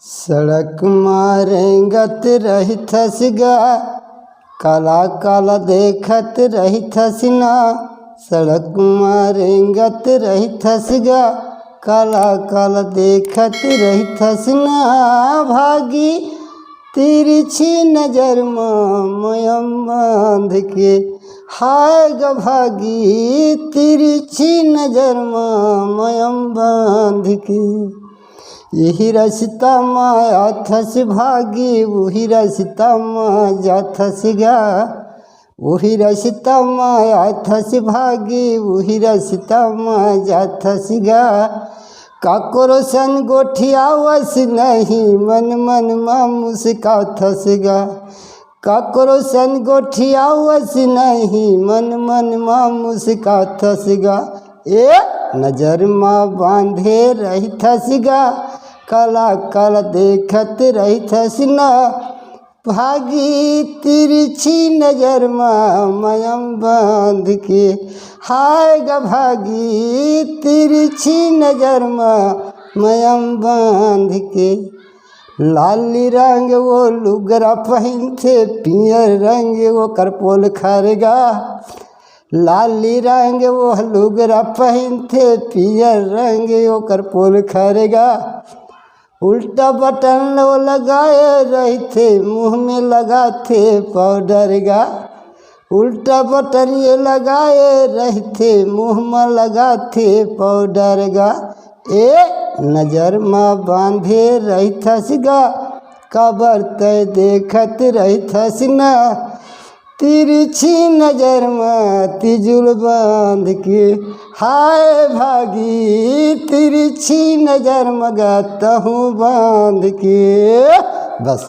सड़क मारेंगत रही थसगा, काला काला देखत रही थसना। सड़क मारेंगत रही थसगा, काला काला देखत रही थसना। भागी तिरछी नजर मयम बांध के, हाय ग भागी तिरछी नजर मयम बांध के। यही रास्ता माया थस भागी, वही रास्ता माया थसगा। वही रास्ता माया थस भागी, वही रास्ता माया थसगा। काकोरो सन गोठिया वस नहीं, मन मन मा मुस्का थसगा। काकोरो सन गोठिया वस नहीं, मन मन मा मुस्का थसगा। ए नजर माँ बांधे रही थसगा, काला काला देखत रही थसना। भागी तिरछी नजर मयम बांध के, हाय ग भागी तिरछी नजर मयम बांध के। लाली रंग वो लुगरा पहन थे, पियर रंग वो करपोल खरगा। लाली रंग वो लुगरा पहन थे, पियर रंग वो करपोल खरगा। उल्टा बटन वो लगाए रही थे, मुँह में लगाते पाउडर गा। उल्टा बटन ये लगाए रही थे, मुँह में लगाते पाउडर गा। ए नजर माँ बांधे रही थसगा, कबर तय देखत रही थसना। तिरछी नजर में तिजुल बांध के, हाय भागी तिरछी नजर मगाता हूँ बांध के। बस।